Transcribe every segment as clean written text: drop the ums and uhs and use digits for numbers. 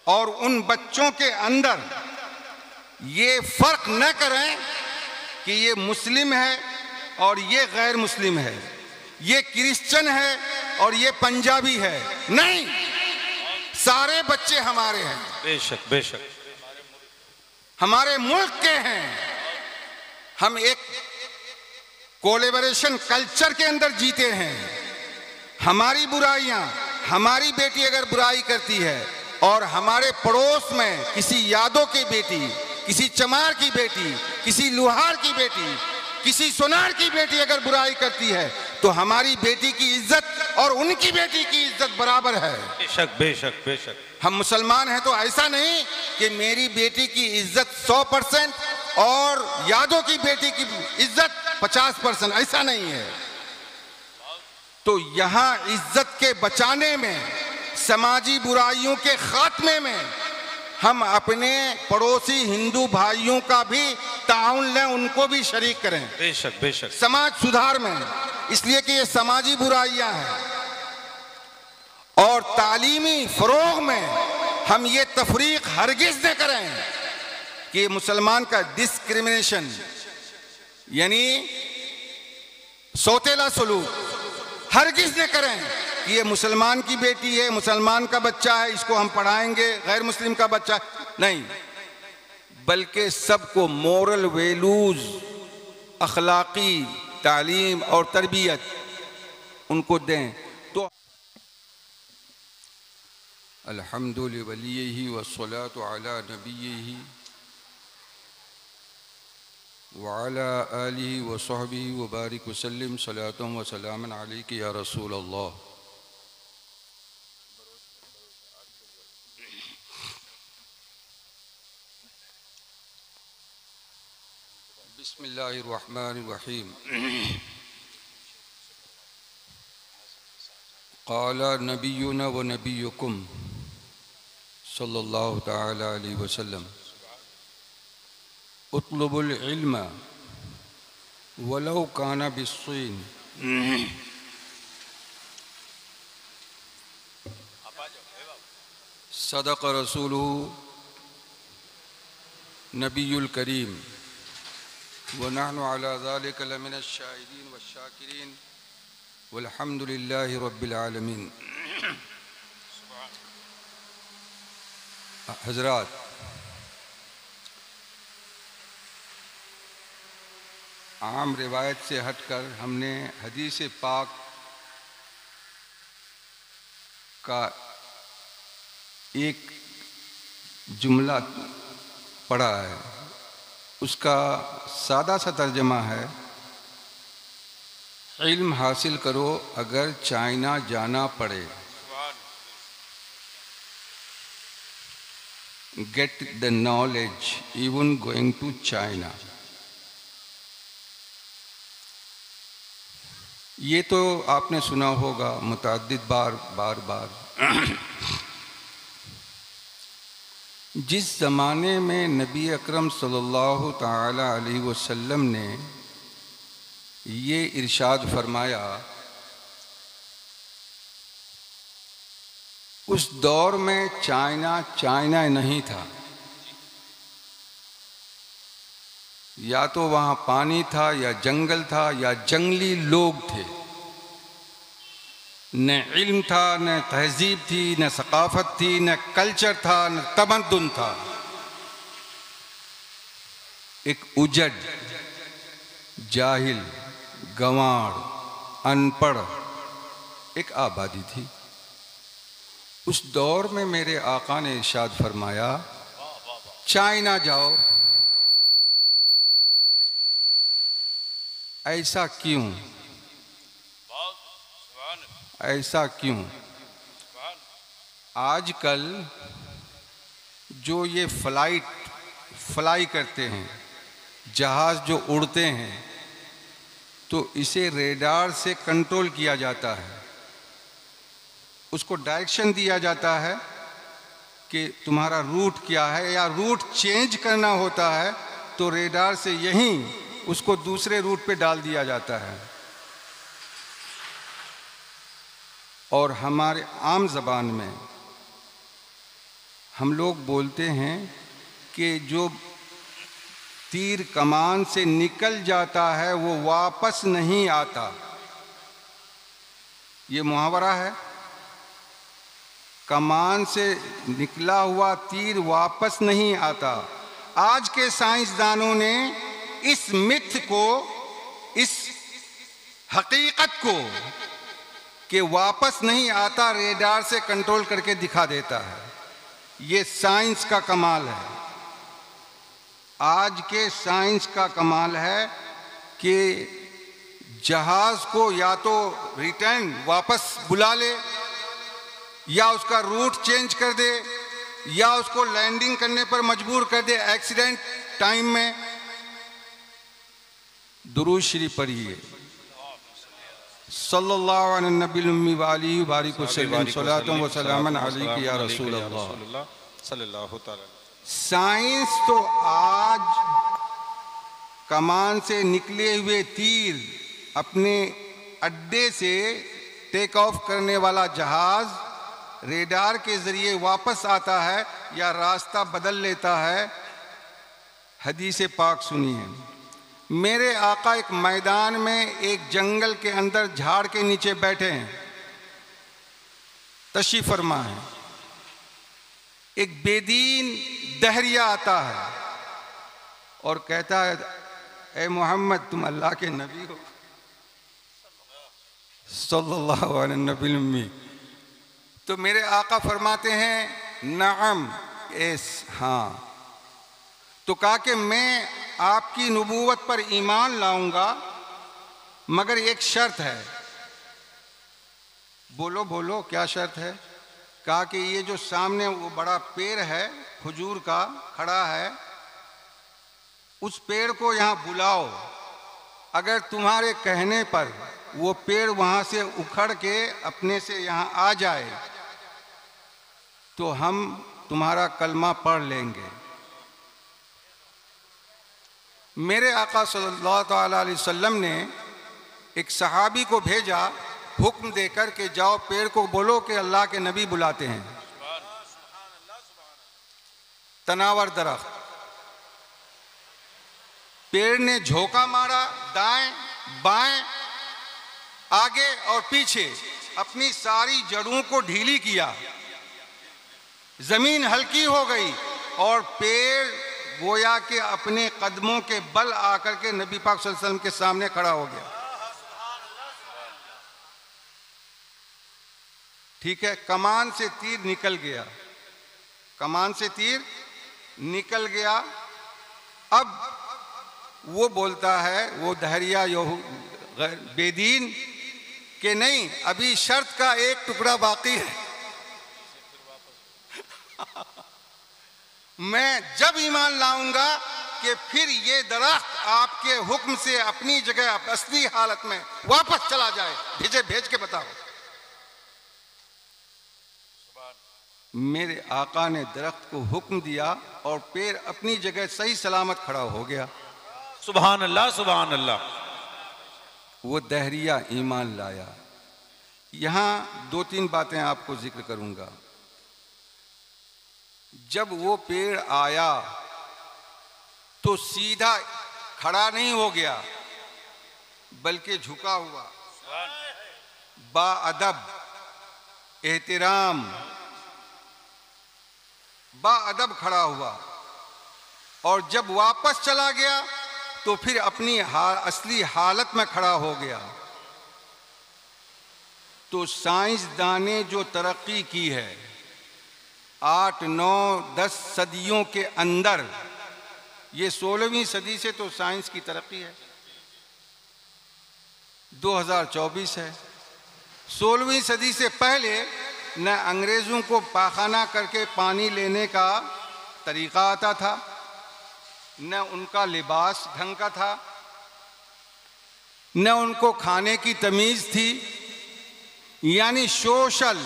और उन बच्चों के अंदर ये फर्क न करें कि ये मुस्लिम है और ये गैर मुस्लिम है, ये क्रिश्चियन है और ये पंजाबी है। नहीं, सारे बच्चे हमारे हैं, बेशक बेशक हमारे मुल्क के हैं। हम एक कोलैबोरेशन कल्चर के अंदर जीते हैं। हमारी बुराइयां, हमारी बेटी अगर बुराई करती है और हमारे पड़ोस में किसी यादव की बेटी, किसी चमार की बेटी, किसी लुहार की बेटी, किसी सोनार की बेटी अगर बुराई करती है तो हमारी बेटी की इज्जत और उनकी बेटी की इज्जत बराबर है। बेशक बेशक बेशक। हम मुसलमान हैं तो ऐसा नहीं कि मेरी बेटी की इज्जत 100% और यादव की बेटी की इज्जत 50%, ऐसा नहीं है। तो यहां इज्जत के बचाने में, समाजी बुराइयों के खात्मे में हम अपने पड़ोसी हिंदू भाइयों का भी ताउन लें, उनको भी शरीक करें। बेशक बेशक। समाज सुधार में, इसलिए कि ये समाजी बुराइयां हैं। और तालीमी फरोग में हम ये तफरीक हरगिज न करें कि मुसलमान का डिस्क्रिमिनेशन यानी सौतेला सलूक हरगिज न करें कि ये मुसलमान की बेटी है, मुसलमान का बच्चा है, इसको हम पढ़ाएंगे, गैर मुस्लिम का बच्चा नहीं, बल्कि सबको मोरल वैल्यूज, अखलाकी तालीम और तरबियत उनको दें। तो अल्हम्दुलिल्लाह वलियही वस्सलातु अला नबियही व अला आलिहि व सहबिहि व बारिक वसल्लम सलातम व सलामन अलैका या रसूल अल्लाह। बिस्मिल्लाहिर्रहमानिर्रहीम। क़ाला नबियुना व नबियुकुम सल्लल्लाहु तआला अलैहि वसल्लम उत्लुबुल इल्म वलौ काना बिस्सीन। सदक़ रसूलुहु नबियुल करीम व नहनु अला ज़ालिका लमिनश शाहिदीन वश्शाकिरीन वल्हम्दुलिल्लाहि रब्बिल आलमीन। हज़रात, आम रिवायत से हटकर हमने हदीस पाक का एक जुमला पढ़ा है। उसका सादा सा तर्जमा है, इल्म हासिल करो अगर चाइना जाना पड़े। Get the knowledge even going to China. ये तो आपने सुना होगा मुतअद्दिद बार। जिस ज़माने में नबी अकरम सल्लल्लाहु ताला अलैहि वसल्लम ने ये इरशाद फरमाया, उस दौर में चाइना नहीं था। या तो वहाँ पानी था या जंगल था या जंगली लोग थे। न इल्म था, न तहजीब थी, न सकाफत थी, न कल्चर था, न तमद्दुन था। एक उजड़, जाहिल, गंवार, अनपढ़ एक आबादी थी। उस दौर में मेरे आका ने इरशाद फरमाया, चाइना जाओ। ऐसा क्यों? ऐसा क्यों? आजकल जो ये फ्लाई करते हैं, जहाज़ जो उड़ते हैं, तो इसे रेडार से कंट्रोल किया जाता है। उसको डायरेक्शन दिया जाता है कि तुम्हारा रूट क्या है, या रूट चेंज करना होता है तो रेडार से यहीं उसको दूसरे रूट पे डाल दिया जाता है। और हमारे आम ज़बान में हम लोग बोलते हैं कि जो तीर कमान से निकल जाता है वो वापस नहीं आता, ये मुहावरा है। कमान से निकला हुआ तीर वापस नहीं आता। आज के साइंसदानों ने इस मिथ को, इस हकीकत को कि वापस नहीं आता, रेडार से कंट्रोल करके दिखा देता है। ये साइंस का कमाल है। आज के साइंस का कमाल है कि जहाज को या तो रिटर्न वापस बुला ले, या उसका रूट चेंज कर दे, या उसको लैंडिंग करने पर मजबूर कर दे एक्सीडेंट टाइम में। दुरूद शरीफ पढ़िए, सल्लल्लाहु अलैहि नबी उम्मी वाली बारिक वसल्लम सलातुम व सलामन अलैका या रसूल अल्लाह सल्लल्लाहु तआला। साइंस तो आज कमान से निकले हुए तीर अपने अड्डे से टेक ऑफ करने वाला जहाज रेडार के जरिए वापस आता है या रास्ता बदल लेता है। हदीस पाक सुनिए, मेरे आका एक मैदान में एक जंगल के अंदर झाड़ के नीचे बैठे हैं, तशरीफ फरमा है। एक बेदीन दहरिया आता है और कहता है, ए मोहम्मद तुम अल्लाह के नबी हो सल्लल्लाहु अलैहि नबी। तो मेरे आका फरमाते हैं नाम, एस, हाँ। तो कहा कि मैं आपकी नबूवत पर ईमान लाऊंगा मगर एक शर्त है। बोलो बोलो क्या शर्त है? कहा कि ये जो सामने वो बड़ा पेड़ है खजूर का खड़ा है, उस पेड़ को यहाँ बुलाओ। अगर तुम्हारे कहने पर वो पेड़ वहाँ से उखड़ के अपने से यहाँ आ जाए तो हम तुम्हारा कलमा पढ़ लेंगे। मेरे आका सल्लल्लाहु अलैहि वसल्लम ने एक सहाबी को भेजा हुक्म देकर के जाओ पेड़ को बोलो कि अल्लाह के नबी बुलाते हैं। तनावर दरख्त, पेड़ ने झोंका मारा, दाएं बाएं आगे और पीछे अपनी सारी जड़ों को ढीली किया, जमीन हल्की हो गई और पेड़ गोया के अपने कदमों के बल आकर के नबी पाक सल्लल्लाहु अलैहि वसल्लम के सामने खड़ा हो गया। ठीक है, कमान से तीर निकल गया, कमान से तीर निकल गया। अब वो बोलता है, वो दहरिया बेदीन कि नहीं, अभी शर्त का एक टुकड़ा बाकी है। मैं जब ईमान लाऊंगा कि फिर ये दरख्त आपके हुक्म से अपनी जगह असली हालत में वापस चला जाए, भेज के बताओ। मेरे आका ने दरख्त को हुक्म दिया और पेड़ अपनी जगह सही सलामत खड़ा हो गया। सुभान अल्लाह, सुभान अल्लाह। वो दहरिया ईमान लाया। यहां दो तीन बातें आपको जिक्र करूंगा। जब वो पेड़ आया तो सीधा खड़ा नहीं हो गया बल्कि झुका हुआ, बाअदब, एहतिराम, बाअदब खड़ा हुआ। और जब वापस चला गया तो फिर अपनी असली हालत में खड़ा हो गया। तो साइंसदान ने जो तरक्की की है 8, 9, 10 सदियों के अंदर, ये 16वीं सदी से तो साइंस की तरक्की है, 2024 है। 16वीं सदी से पहले न अंग्रेजों को पाखाना करके पानी लेने का तरीका आता था, न उनका लिबास ढंग का था, न उनको खाने की तमीज थी। यानी सोशल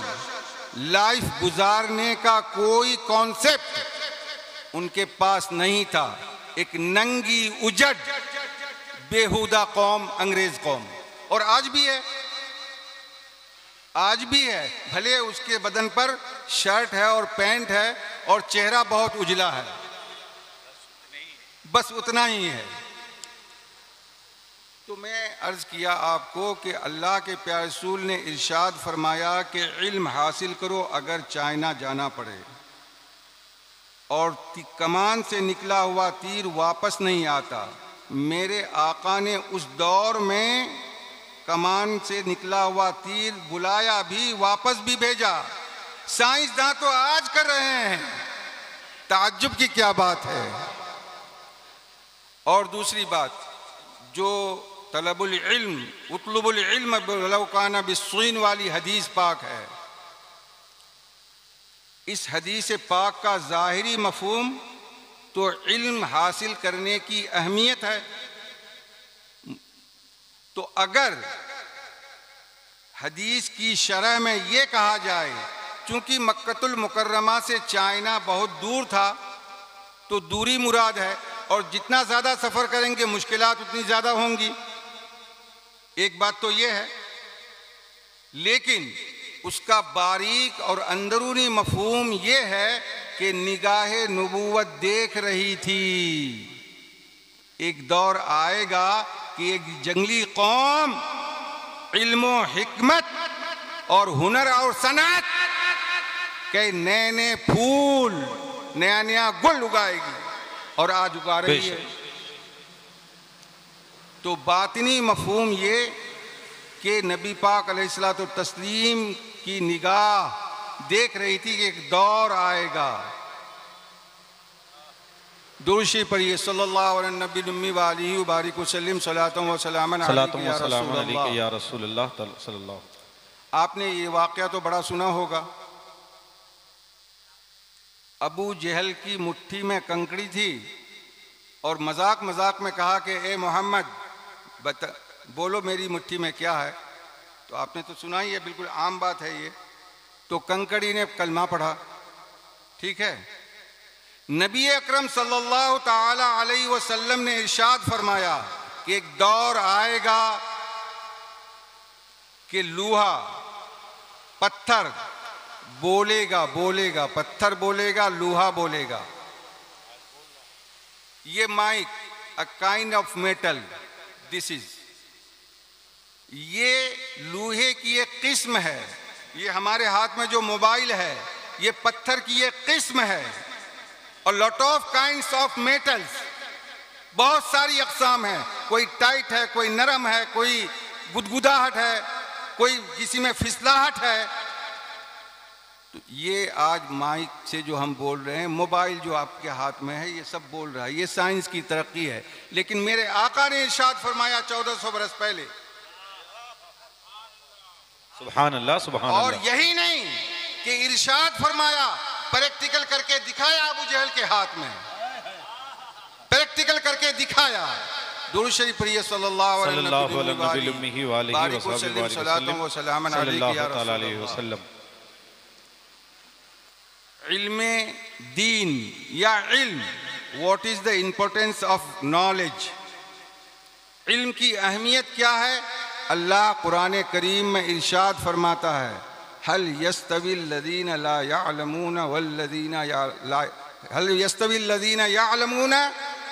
लाइफ गुजारने का कोई कॉन्सेप्ट उनके पास नहीं था। एक नंगी उजड़ बेहुदा कौम अंग्रेज कौम, और आज भी है, आज भी है। भले उसके बदन पर शर्ट है और पैंट है और चेहरा बहुत उजला है, बस उतना ही है। तो मैं अर्ज किया आपको कि अल्लाह के प्यारे रसूल ने इरशाद फरमाया कि इल्म हासिल करो अगर चाइना जाना पड़े, और कमान से निकला हुआ तीर वापस नहीं आता। मेरे आका ने उस दौर में कमान से निकला हुआ तीर बुलाया भी, वापस भी भेजा। साइंसदान तो आज कर रहे हैं, ताज्जुब की क्या बात है। और दूसरी बात, जो तलबुल इल्म उतलुबुल इल्म वलौ काना बिस्सीन वाली हदीस पाक है, इस हदीस पाक का ज़ाहिरी मफ़हूम तो इल्म हासिल करने की अहमियत है। तो अगर हदीस की शरह में ये कहा जाए, चूंकि मक्कतुल मुकर्रमा से चाइना बहुत दूर था, तो दूरी मुराद है, और जितना ज़्यादा सफ़र करेंगे मुश्किलात उतनी ज़्यादा होंगी। एक बात तो ये है, लेकिन उसका बारीक और अंदरूनी मफहूम ये है कि निगाहे नबूवत देख रही थी। एक दौर आएगा कि एक जंगली कौम इल्म हिकमत और हुनर और सनत के नए नए फूल, नया नया गुल उगाएगी, और आज उगा रही है। तो बातिनी मफहूम ये कि नबी पाक अलैहिस्सलातु तस्लीम की निगाह देख रही थी कि एक दौर आएगा। दुरूशी पढ़िए सल्लल्लाहु अलैहि नबी व आलिहि व बारिक वसल्लम सलातम व सलामन अलैका या रसूलल्लाह सल्लल्लाहु। आपने ये वाक़या तो बड़ा सुना होगा। अबू जहल की मुट्ठी में कंकड़ी थी, और मजाक मजाक में कहा कि ए मोहम्मद बोलो मेरी मुट्ठी में क्या है। तो आपने तो सुना ही है, बिल्कुल आम बात है ये। तो कंकड़ी ने कलमा पढ़ा, ठीक है। नबी अकरम सल्लल्लाहु ताला अलैहि वसल्लम ने इरशाद फरमाया कि एक दौर आएगा कि लोहा पत्थर बोलेगा, पत्थर बोलेगा, लोहा बोलेगा। ये mike a kind of metal, this is, ये लोहे की एक किस्म है। ये हमारे हाथ में जो मोबाइल है, ये पत्थर की एक किस्म है। और lot of kinds of metals, बहुत सारी अक़साम है। कोई टाइट है, कोई नरम है, कोई गुदगुदाहट है, कोई किसी में फिसलाहट है। तो ये आज माइक से जो हम बोल रहे हैं, मोबाइल जो आपके हाथ में है, ये सब बोल रहा है। ये साइंस की तरक्की है। लेकिन मेरे आका ने इरशाद फरमाया 1400 बरस पहले, सुभान अल्लाह, सुभान अल्लाह। और यही नहीं कि इरशाद फरमाया, प्रैक्टिकल करके दिखाया। अबू जहल के हाथ में प्रैक्टिकल करके दिखाया। दुरूद शरीफ पढ़िए सल्लल्लाहु अलैहि वसल्लम। इल्मे दीन या इल्म, what is the importance of knowledge, इल्म की अहमियत क्या है। अल्लाह कुरान करीम में इरशाद फरमाता है, हल यस्तविल्लज़ीना ला यअलमून वल्लज़ीना हल यस्तविल्लज़ीना यअलमून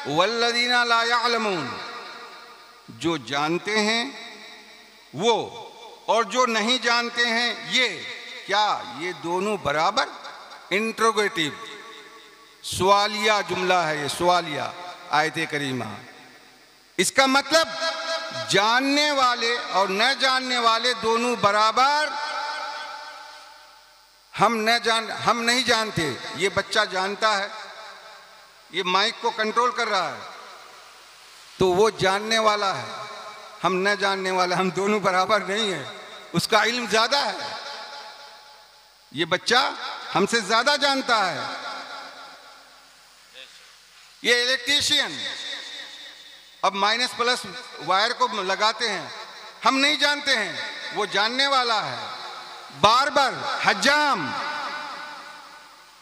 वल्लज़ीना ला यअलमून। जो जानते हैं वो और जो नहीं जानते हैं ये, क्या ये दोनों बराबर? इंट्रोगेटिव, सवालिया जुमला है ये, सवालिया आयत करीमा। इसका मतलब जानने वाले और न जानने वाले दोनों बराबर। हम नहीं जानते, ये बच्चा जानता है, ये माइक को कंट्रोल कर रहा है, तो वो जानने वाला है, हम न जानने वाला, हम दोनों बराबर नहीं है। उसका इल्म ज्यादा है, ये बच्चा हमसे ज्यादा जानता है। ये इलेक्ट्रीशियन अब माइनस प्लस वायर को लगाते हैं, हम नहीं जानते हैं, वो जानने वाला है। बार्बर, हजाम,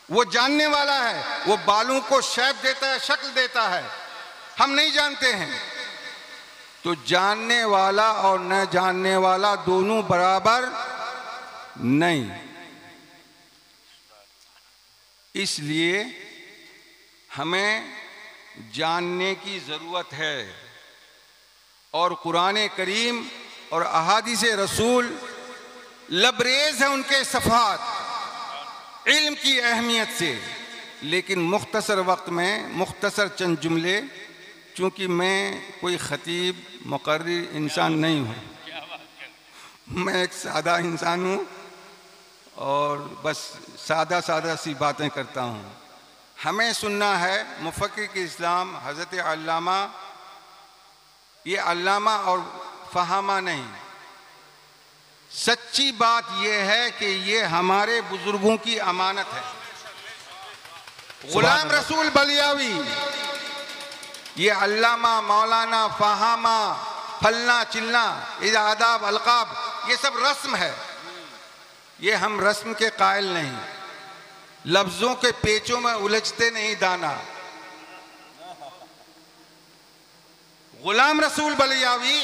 वो जानने वाला है, वो बालों को शेप देता है, शक्ल देता है, हम नहीं जानते हैं। तो जानने वाला और न जानने वाला दोनों बराबर नहीं। इसलिए हमें जानने की ज़रूरत है और कुरान करीम और अहादीस रसूल लबरेज है उनके सफ़ात इल्म की अहमियत से। लेकिन मुख्तसर वक्त में मुख्तसर चंद जुमले, चूँकि मैं कोई ख़तीब मुक़र्रिर इंसान नहीं हूँ, मैं एक सादा इंसान हूँ और बस सादा सी बातें करता हूँ। हमें सुनना है मुफ़क्किर इस्लाम हज़रत अल्लामा, ये अल्लामा और फ़हामा नहीं, सच्ची बात यह है कि ये हमारे बुजुर्गों की अमानत है। गुलाम रसूल बलियावी, ये अल्लामा, मौलाना, फ़हामा, फलना चिलना, ये आदाब अलकाब, ये सब रस्म है। ये हम रस्म के कायल नहीं, लफ्ज़ों के पेचों में उलझते नहीं दाना। गुलाम रसूल बलियावी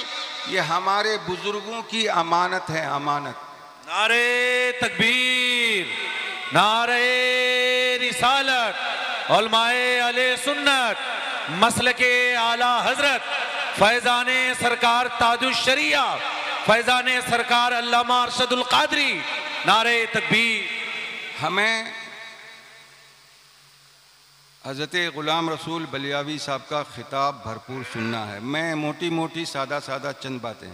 ये हमारे बुजुर्गों की अमानत है, अमानत। नारे तकबीर, नारे रिसालत, उलमाए अहले सुन्नत, मसलके आला हजरत, फैजाने सरकार ताजुश शरिया, फैजाने सरकार अल्लामा अरशदुल कादरी, नारे तकबीर। हमें हज़रत ग़ुलाम रसूल बलियावी साहब का ख़िताब भरपूर सुनना है। मैं मोटी मोटी सादा चंद बातें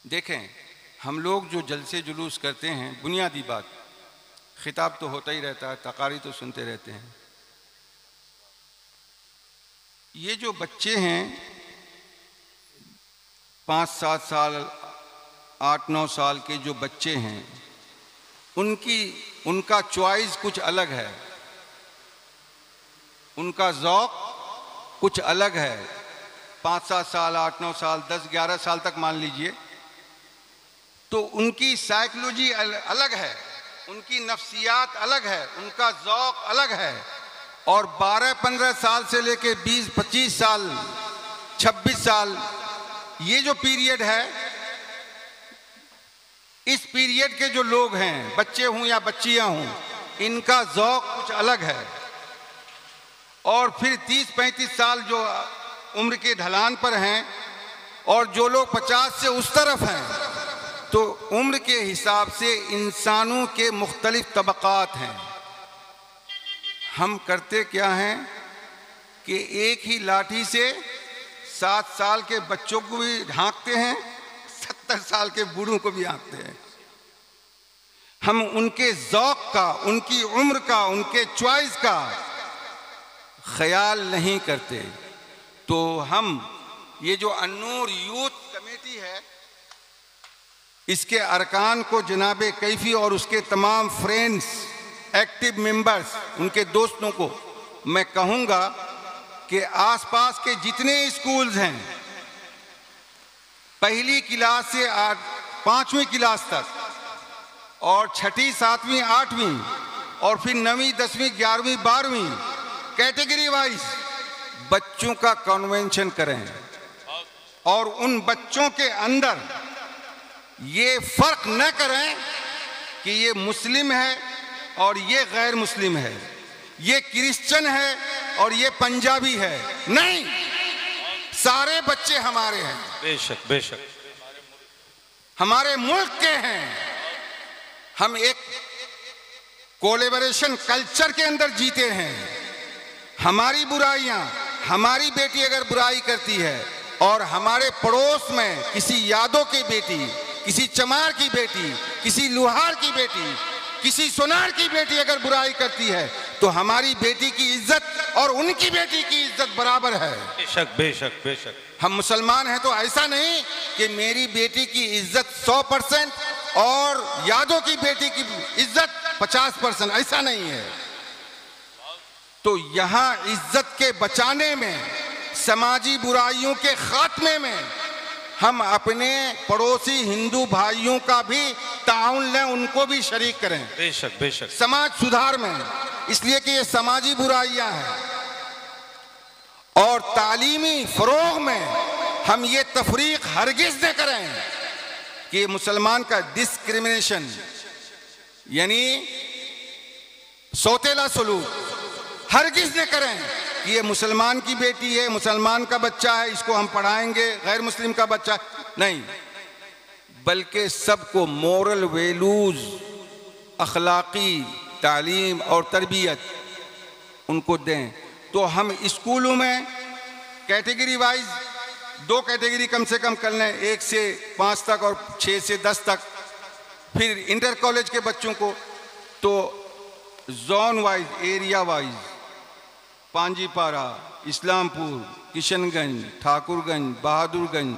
देखें। हम लोग जो जलसे जुलूस करते हैं, बुनियादी बात, ख़िताब तो होता ही रहता है, तकारी तो सुनते रहते हैं। ये जो बच्चे हैं 5-7 साल 8-9 साल के जो बच्चे हैं, उनका चॉइस कुछ अलग है, उनका ज़ौक़ कुछ अलग है। 5-7 साल 8-9 साल 10-11 साल तक मान लीजिए, तो उनकी साइकोलॉजी अलग है, उनकी नफ्सियात अलग है, उनका ज़ौक़ अलग है। और 12-15 साल से लेके 20-25 साल 26 साल ये जो पीरियड है, इस पीरियड के जो लोग हैं, बच्चे हों या बच्चियां हों, इनका ज़ौक़ कुछ अलग है। और फिर 30-35 साल जो उम्र के ढलान पर हैं और जो लोग 50 से उस तरफ हैं, तो उम्र के हिसाब से इंसानों के मुख्तलिफ तबक़ात हैं। हम करते क्या हैं कि एक ही लाठी से 7 साल के बच्चों को भी हाँकते हैं, 70 साल के बूढ़ों को भी हाँकते हैं। हम उनके ज़ौक़ का, उनकी उम्र का, उनके चॉइस का ख्याल नहीं करते। तो हम ये जो अन्नूर यूथ कमेटी है, इसके अरकान को जनाब कैफी और उसके तमाम फ्रेंड्स, एक्टिव मेंबर्स, उनके दोस्तों को मैं कहूँगा कि आसपास के जितने स्कूल्स हैं, पहली क्लास से 5वीं क्लास तक, और 6ठी 7वीं 8वीं, और फिर 9वीं 10वीं 11वीं 12वीं कैटेगरी वाइज बच्चों का कन्वेंशन करें। और उन बच्चों के अंदर ये फर्क न करें कि ये मुस्लिम है और ये गैर मुस्लिम है, ये क्रिश्चियन है और ये पंजाबी है। नहीं, सारे बच्चे हमारे हैं, बेशक बेशक हमारे मुल्क के हैं। हम एक कोलैबोरेशन कल्चर के अंदर जीते हैं। हमारी बुराइयां, हमारी बेटी अगर बुराई करती है और हमारे पड़ोस में किसी यादव की बेटी, किसी चमार की बेटी, किसी लुहार की बेटी, किसी सोनार की बेटी अगर बुराई करती है, तो हमारी बेटी की इज्जत और उनकी बेटी की इज्जत बराबर है। बेशक बेशक बेशक। हम मुसलमान हैं तो ऐसा नहीं कि मेरी बेटी की इज्जत 100% और यादव की बेटी की इज्जत 50%, ऐसा नहीं है। तो यहाँ इज्जत के बचाने में, समाजी बुराइयों के खात्मे में हम अपने पड़ोसी हिंदू भाइयों का भी ताउन लें, उनको भी शरीक करें। बेशक बेशक। समाज सुधार में, इसलिए कि ये समाजी बुराइयां हैं। और तालीमी फरोग में हम ये तफरीक हरगिज न करें कि मुसलमान का डिस्क्रिमिनेशन, यानी सौतेला सलूक हरगिज न करें कि ये मुसलमान की बेटी है, मुसलमान का बच्चा है, इसको हम पढ़ाएंगे, गैर मुस्लिम का बच्चा नहीं, बल्कि सबको मोरल वैल्यूज, अखलाकी तालीम और तरबियत उनको दें। तो हम स्कूलों में कैटेगरी वाइज 2 कैटेगरी कम से कम कर लें, 1 से 5 तक और 6 से 10 तक। फिर इंटर कॉलेज के बच्चों को तो zone wise, area wise, Panjipara, Islampur, Kishanganj, Thakurganj, Bahadurganj,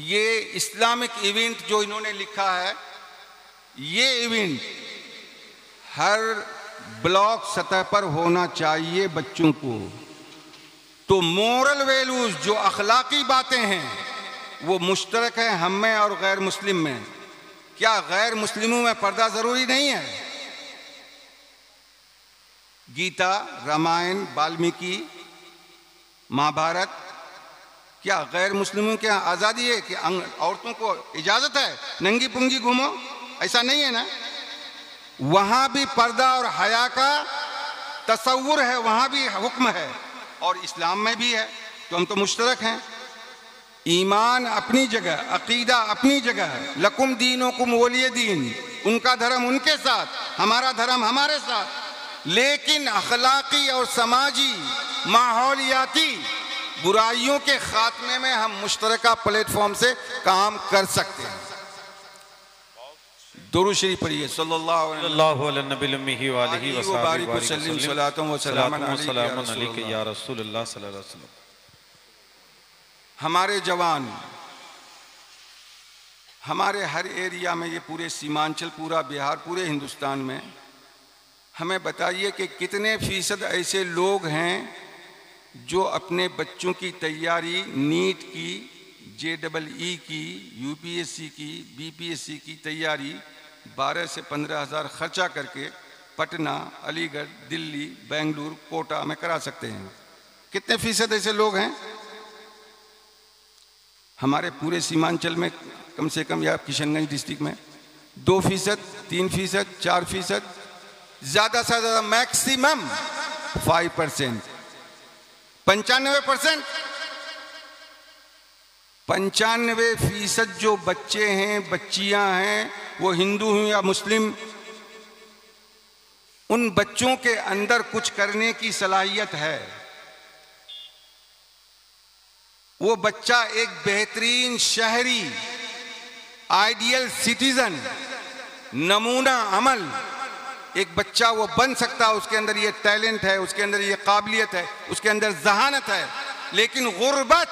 ये इस्लामिक इवेंट जो इन्होंने लिखा है, ये इवेंट हर ब्लॉक सतह पर होना चाहिए बच्चों को। तो मोरल वैल्यूज, जो अखलाकी बातें हैं, वो मुश्तरक है हम में और गैर मुस्लिम में। क्या गैर मुस्लिमों में पर्दा जरूरी नहीं है? गीता, रामायण, वाल्मीकि, महाभारत, क्या गैर मुस्लिमों के यहाँ आज़ादी है कि औरतों को इजाज़त है नंगी पुंगी घूमो? ऐसा नहीं है ना। वहाँ भी पर्दा और हया का तसव्वुर है, वहाँ भी हुक्म है और इस्लाम में भी है। तो हम तो मुश्तरक हैं। ईमान अपनी जगह, अकीदा अपनी जगह है। लकुम दीनुकुम वलिय दीन, उनका धर्म उनके साथ, हमारा धर्म हमारे साथ। लेकिन अखलाकी और समाजी माहौलियाती बुराइयों के खात्मे में हम मुश्तरका प्लेटफॉर्म से काम कर सकते हैं। दुरूद शरीफ पढ़िए सल्लल्लाहु अलैहि वसल्लम। हमारे जवान हमारे हर एरिया में, ये पूरे सीमांचल, पूरा बिहार, पूरे हिंदुस्तान में, हमें बताइए कि कितने फीसद ऐसे लोग हैं जो अपने बच्चों की तैयारी नीट की, JEE की, UPSC की, BPSC की तैयारी 12 से 15 हज़ार खर्चा करके पटना, अलीगढ़, दिल्ली, बेंगलुरु, कोटा में करा सकते हैं? कितने फीसद ऐसे लोग हैं? हमारे पूरे सीमांचल में कम से कम, या किशनगंज डिस्ट्रिक्ट में 2%, 3%, 4%, ज़्यादा से ज़्यादा मैक्सिमम 5%, 95%। 95% जो बच्चे हैं, बच्चियां हैं, वो हिंदू हैं या मुस्लिम, उन बच्चों के अंदर कुछ करने की सलाहियत है। वो बच्चा एक बेहतरीन शहरी, आइडियल सिटीजन, नमूना अमल एक बच्चा वो बन सकता है। उसके अंदर ये टैलेंट है, उसके अंदर ये काबिलियत है, उसके अंदर जहानत है। लेकिन गुर्बत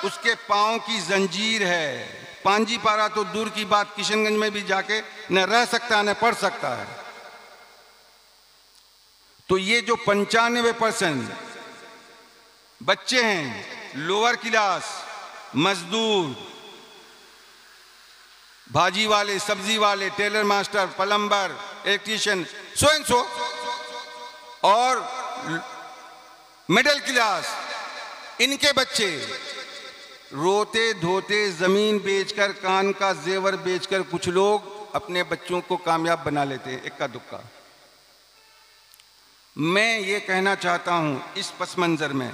उसके पाँव की जंजीर है। पांजीपारा तो दूर की बात, किशनगंज में भी जाके न रह सकता न पढ़ सकता है। तो ये जो 95% बच्चे हैं, लोअर क्लास, मजदूर, भाजी वाले, सब्जी वाले, tailor master, plumber, electrician, so and so, और मिडिल क्लास, इनके बच्चे रोते धोते जमीन बेचकर, कान का जेवर बेचकर कुछ लोग अपने बच्चों को कामयाब बना लेते हैं, इक्का दुक्का। मैं ये कहना चाहता हूं, इस पस मंजर में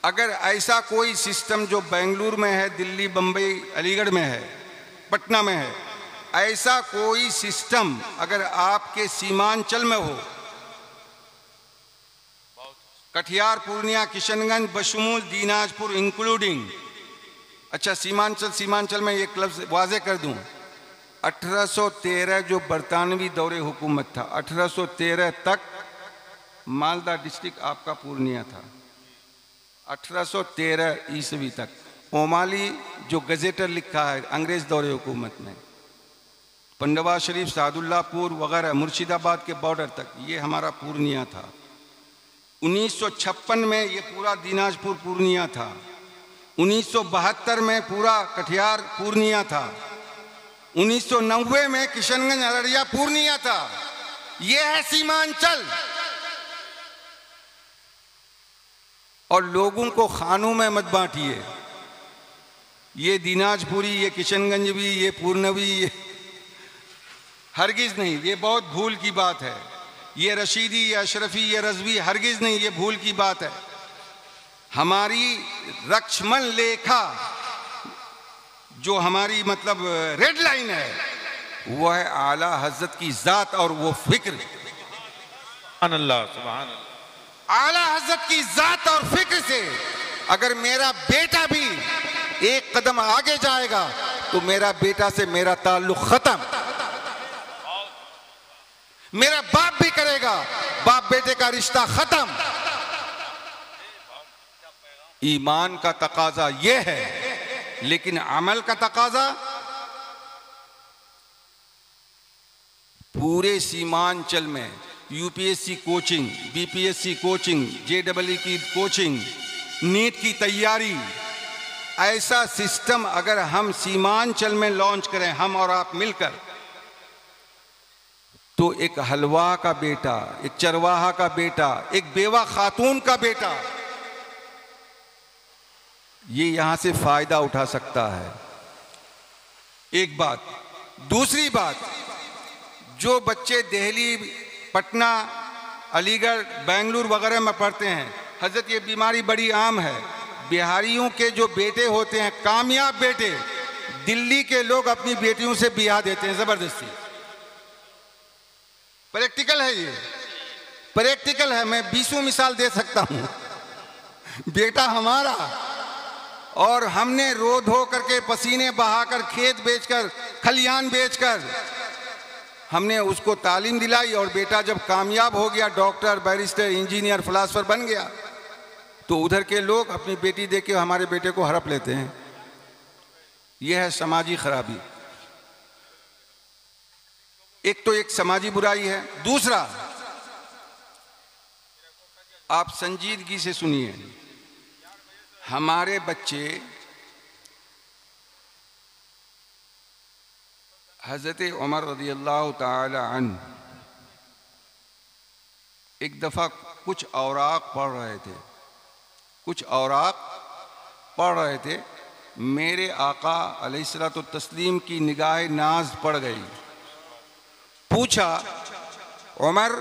अगर ऐसा कोई सिस्टम जो बेंगलुरु में है, दिल्ली, बम्बई, अलीगढ़ में है, पटना में है, ऐसा कोई सिस्टम अगर आपके सीमांचल में हो, कटिहार, पूर्णिया, किशनगंज, बशमूल, दीनाजपुर इंक्लूडिंग, अच्छा सीमांचल में ये क्लब वाजे कर दूं, 1813 जो बरतानवी दौरे हुकूमत था, 1813 तक मालदा डिस्ट्रिक्ट आपका पूर्णिया था। 1813 ईस्वी तक ओमाली जो गजेटर लिखा है अंग्रेज दौरे हुकूमत में, पंडवा शरीफ, सादुल्लापुर वगैरह, मुर्शिदाबाद के बॉर्डर तक ये हमारा पूर्णिया था। 1956 में ये पूरा दीनाजपुर पूर्णिया था। 1972 में पूरा कटिहार पूर्णिया था। 1990 में किशनगंज, अररिया पूर्णिया था। ये है सीमांचल। और लोगों को खानों में मत बांटिए, ये दीनाजपुरी, ये किशनगंजवी, ये पूर्णवी, ये हरगिज नहीं। ये बहुत भूल की बात है। ये रशीदी, ये अशरफी, ये रजवी हरगिज नहीं, ये भूल की बात है। हमारी लक्ष्मण लेखा जो हमारी मतलब रेड लाइन है वो है आला हजरत की जात और वो फिक्र। सुभान अल्लाह, सुभान अल्लाह। आला हजरत की जात और फिक्र से अगर मेरा बेटा भी एक कदम आगे जाएगा तो मेरा बेटा से मेरा ताल्लुक खत्म। मेरा बाप भी करेगा, बाप बेटे का रिश्ता खत्म। ईमान का तकाजा यह है, लेकिन अमल का तकाजा पूरे सीमांचल में UPSC coaching, BPSC coaching, JW की कोचिंग, नीट की तैयारी, ऐसा सिस्टम अगर हम सीमांचल में लॉन्च करें, हम और आप मिलकर, तो एक हलवा का बेटा, एक चरवाहा का बेटा, एक बेवा खातून का बेटा ये यहां से फायदा उठा सकता है। एक बात। दूसरी बात, जो बच्चे दिल्ली, पटना, अलीगढ़, बेंगलुरु वगैरह में पढ़ते हैं, हजरत ये बीमारी बड़ी आम है। बिहारियों के जो बेटे होते हैं, कामयाब बेटे, दिल्ली के लोग अपनी बेटियों से ब्याह देते हैं जबरदस्ती। प्रैक्टिकल है, ये प्रैक्टिकल है। मैं 20 मिसाल दे सकता हूं। बेटा हमारा, और हमने रो धो करके, पसीने बहाकर, खेत बेचकर, खलियान बेचकर हमने उसको तालीम दिलाई, और बेटा जब कामयाब हो गया, डॉक्टर, बैरिस्टर, इंजीनियर, फिलासफर बन गया, तो उधर के लोग अपनी बेटी देके हमारे बेटे को हड़प लेते हैं। यह है समाजी खराबी। एक तो एक समाजी बुराई है। दूसरा, आप संजीदगी से सुनिए, हमारे बच्चे हजरत उमर रज़ी अल्लाह ताला अन्हु एक दफा कुछ औराक पढ़ रहे थे, कुछ औराक पढ़ रहे थे। मेरे आका अलैहिस्सलातु तस्लीम की निगाह नाज पड़ गई। पूछा, उमर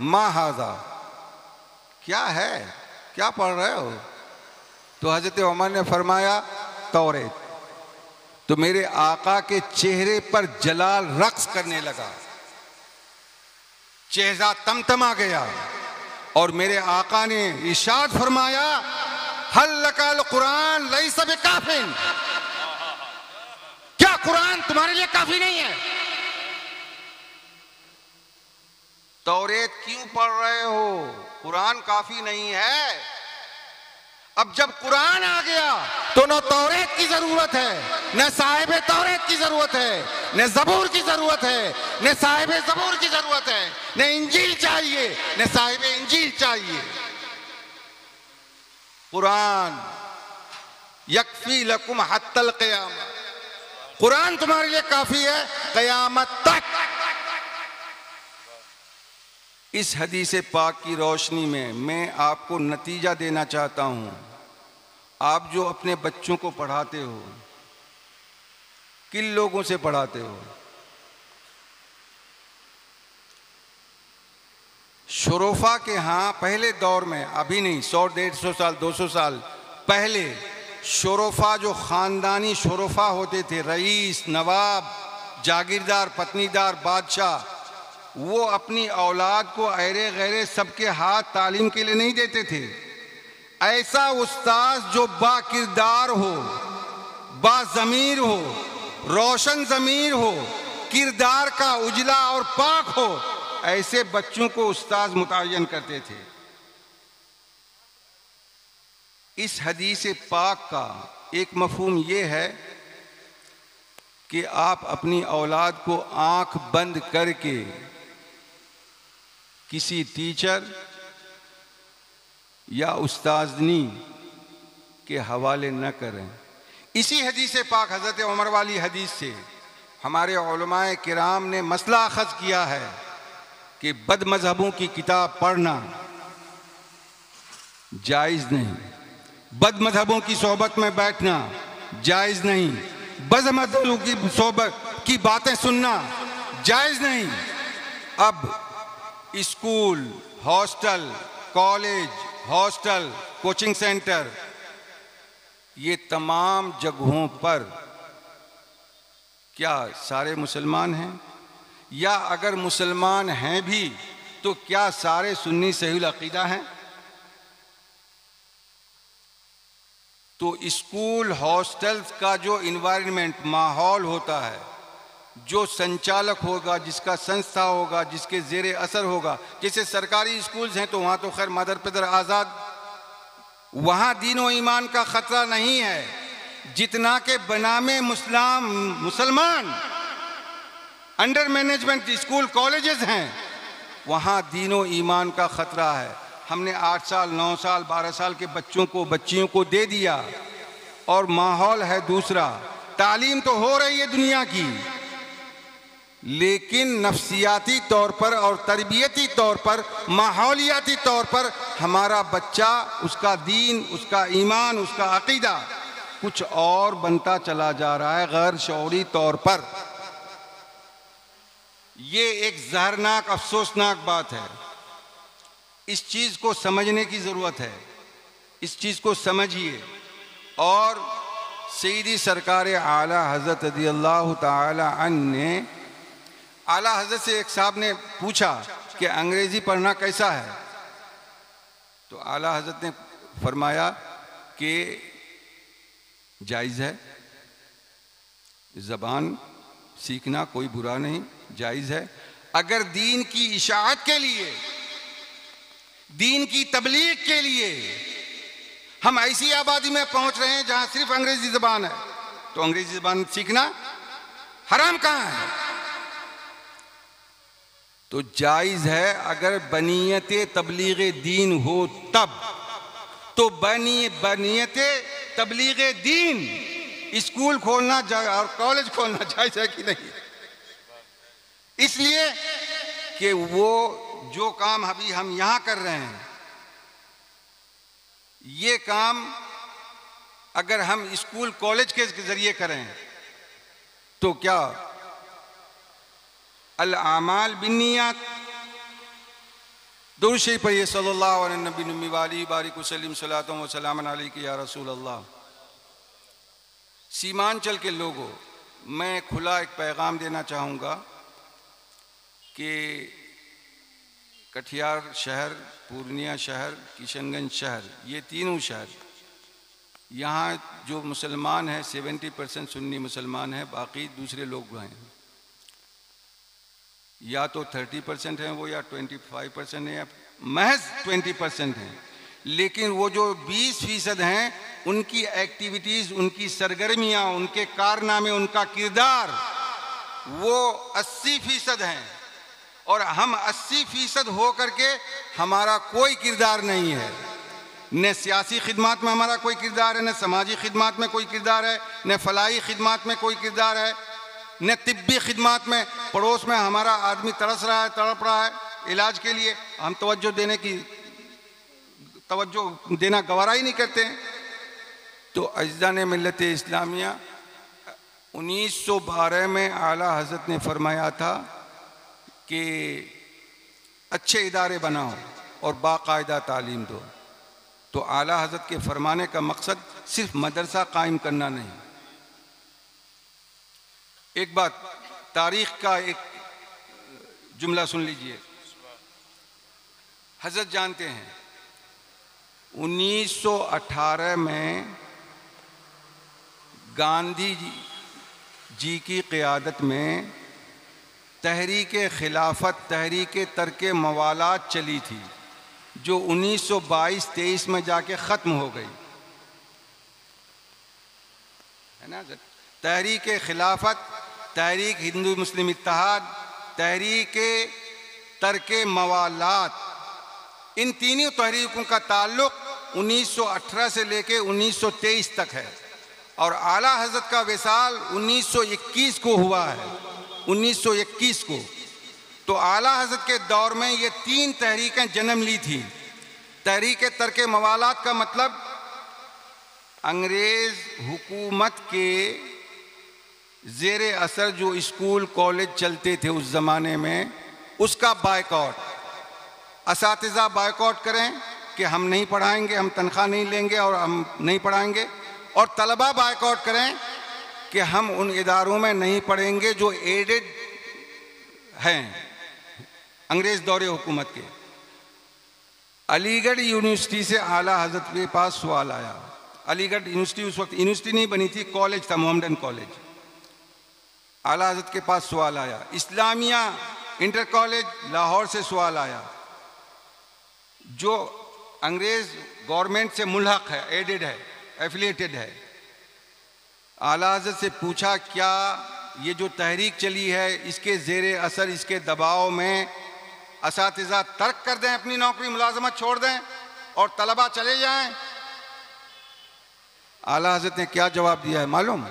मा हाजा, क्या है, क्या पढ़ रहे हो? तो हजरत उमर ने फरमाया, तौरेत। तो मेरे आका के चेहरे पर जलाल रक्स करने लगा, चेहरा तमतमा गया, और मेरे आका ने इरशाद फरमाया, हल लकल कुरान लैसा बिकाफिन, क्या कुरान तुम्हारे लिए काफी नहीं है? तौरेत क्यों पढ़ रहे हो? कुरान काफी नहीं है। अब जब कुरान आ गया तो न तौरेत की जरूरत है, न साहिब तौरेत की जरूरत है, न जबूर की जरूरत है, न साहिब जबूर की जरूरत है, न इंजील चाहिए, न साहिब इंजील चाहिए। कुरान यकफी लकुम हत्तल क़यामा, कुरान तुम्हारे लिए काफी है क़यामत तक। इस हदीस पाक की रोशनी में मैं आपको नतीजा देना चाहता हूं। आप जो अपने बच्चों को पढ़ाते हो, किन लोगों से पढ़ाते हो? शुरोफा के यहाँ पहले दौर में, अभी नहीं, 100-150 साल 200 साल पहले, शुरोफा जो खानदानी शुरोफा होते थे, रईस, नवाब, जागीरदार, पत्नीदार, बादशाह, वो अपनी औलाद को अहरे गहरे सबके हाथ तालीम के लिए नहीं देते थे। ऐसा उस्ताद जो बाकिरदार हो, बाज़मीर हो, रोशन ज़मीर हो, किरदार का उजला और पाक हो, ऐसे बच्चों को उस्ताद मुतय्यन करते थे। इस हदीस पाक का एक मफहूम ये है कि आप अपनी औलाद को आंख बंद करके किसी टीचर या उस्तादनी के हवाले न करें। इसी हदीस पाक, हज़रत उमर वाली हदीस से हमारे उलमाए किराम ने मसला अखज़ किया है कि बद मज़हबों की किताब पढ़ना जायज़ नहीं, बद मज़हबों की सोहबत में बैठना जायज़ नहीं, बद मज़हबों की सोहबत की बातें सुनना जायज़ नहीं। अब school, hostel, college, hostel, coaching centre, ये तमाम जगहों पर क्या सारे मुसलमान हैं? या अगर मुसलमान हैं भी तो क्या सारे सुन्नी सहीहुल अकीदा हैं? तो स्कूल, हॉस्टल्स का जो इन्वायरमेंट, माहौल होता है, जो संचालक होगा, जिसका संस्था होगा, जिसके ज़ेरे असर होगा, जैसे सरकारी स्कूल्स हैं तो वहाँ तो खैर मदर पिदर आज़ाद, वहाँ दीन और ईमान का ख़तरा नहीं है। जितना के बनामे मुसलमान अंडर मैनेजमेंट स्कूल कॉलेजेस हैं, वहाँ दीन और ईमान का ख़तरा है। हमने 8 साल, 9 साल, 12 साल के बच्चियों को दे दिया और माहौल है दूसरा। तालीम तो हो रही है दुनिया की, लेकिन नफ्सियाती तौर पर और तरबियती तौर पर, माहौलियाती तौर पर हमारा बच्चा, उसका दीन, उसका ईमान, उसका अकीदा कुछ और बनता चला जा रहा है गैर शऊरी तौर पर। ये एक जहरनाक, अफसोसनाक बात है। इस चीज़ को समझने की ज़रूरत है, इस चीज़ को समझिए। और सईदी सरकार आला हज़रत रज़ियल्लाहु ताला अन्हु ने, आला हज़रत से एक साहब ने पूछा कि अंग्रेज़ी पढ़ना कैसा है, तो आला हज़रत ने फरमाया कि जायज़ है, ज़बान सीखना कोई बुरा नहीं, जायज़ है। अगर दीन की इशाअत के लिए, दीन की तबलीग के लिए हम ऐसी आबादी में पहुंच रहे हैं जहां सिर्फ अंग्रेजी ज़बान है, तो अंग्रेजी ज़बान सीखना हराम कहाँ है? तो जायज़ है अगर बनीयत तबलीग दीन हो तब। तो बनीयत तबलीग दीन स्कूल खोलना और कॉलेज खोलना जायज़ है कि नहीं? इसलिए कि वो जो काम अभी हम यहाँ कर रहे हैं, ये काम अगर हम स्कूल कॉलेज के जरिए करें तो क्या अल आमाल बिन्नियात, दुरूद शरीफ पढ़िए सल्लल्लाहु अलैहि नबी नबी वाली बारिक वसल्लम सलातुम व सलाम अलैका या रसूल अल्लाह। सीमांचल के लोगों, मैं खुला एक पैगाम देना चाहूँगा कि कटिहार शहर, पूर्णिया शहर, किशनगंज शहर, ये तीनों शहर, यहाँ जो मुसलमान हैं 70% सुन्नी मुसलमान हैं, बाकी दूसरे लोग हैं। या तो 30% हैं वो, या 25% है, या महज 20% हैं। लेकिन वो जो 20% हैं, उनकी एक्टिविटीज़, उनकी सरगर्मियाँ, उनके कारनामे, उनका किरदार, वो 80% हैं। और हम 80% हो करके हमारा कोई किरदार नहीं है। न सियासी खिदमत में हमारा कोई किरदार है, न समाजी खिदमत में कोई किरदार है, न फलाही खिदमत में कोई किरदार है, न तिब्बी खिदमत में। पड़ोस में हमारा आदमी तरस रहा है, तड़प रहा है इलाज के लिए, हम तवज्जो देना गवारा ही नहीं करते हैं। तो अज़ीज़ान मिल्लत इस्लामिया, 1912 में आला हज़रत ने फरमाया था कि अच्छे इदारे बनाओ और बाकायदा तालीम दो। तो आला हज़रत के फरमाने का मकसद सिर्फ मदरसा कायम करना नहीं। एक बात, तारीख़ का एक जुमला सुन लीजिए। हज़रत जानते हैं 1918 में गांधी जी की क़यादत में तहरीक खिलाफत, तहरीक तर्क मवालात चली थी, जो 1922-23 में जाके ख़त्म हो गई, है ना। तहरीक खिलाफत, तहरीक हिंदू मुस्लिम इत्तेहाद, तहरीक तर्क मवालात, इन तीनों तहरीकों का ताल्लुक़ 1918 से लेके 1923 तक है। और आला हज़रत का विसाल 1921 को हुआ है, 1921 को। तो आला हज़रत के दौर में ये 3 तहरीकें जन्म ली थी। तहरीक तर्क मवालात का मतलब अंग्रेज़ हुकूमत के ज़ेरे असर जो स्कूल कॉलेज चलते थे उस ज़माने में, उसका बायकॉट। असातिज़ा बायकॉट करें कि हम नहीं पढ़ाएंगे, हम तनख्वाह नहीं लेंगे और हम नहीं पढ़ाएंगे, और तलबा बायकॉट करें कि हम उन इदारों में नहीं पढ़ेंगे जो एडेड हैं अंग्रेज़ दौरे हुकूमत के। अलीगढ़ यूनिवर्सिटी से आला हज़रत के पास सवाल आया। अलीगढ़ यूनिवर्सिटी उस वक्त यूनिवर्सिटी नहीं बनी थी, कॉलेज था, मोहम्मदन कॉलेज। आला हज़रत के पास सवाल आया। इस्लामिया इंटर कॉलेज लाहौर से सवाल आया, जो अंग्रेज़ गवर्नमेंट से मुल्हक है, एडेड है, एफिलिएटेड है। आला हज़रत से पूछा क्या ये जो तहरीक चली है इसके ज़ेरे असर, इसके दबाव में असातिज़ा तर्क कर दें, अपनी नौकरी मुलाजमत छोड़ दें और तलबा चले जाएं? आला हज़रत ने क्या जवाब दिया है मालूम?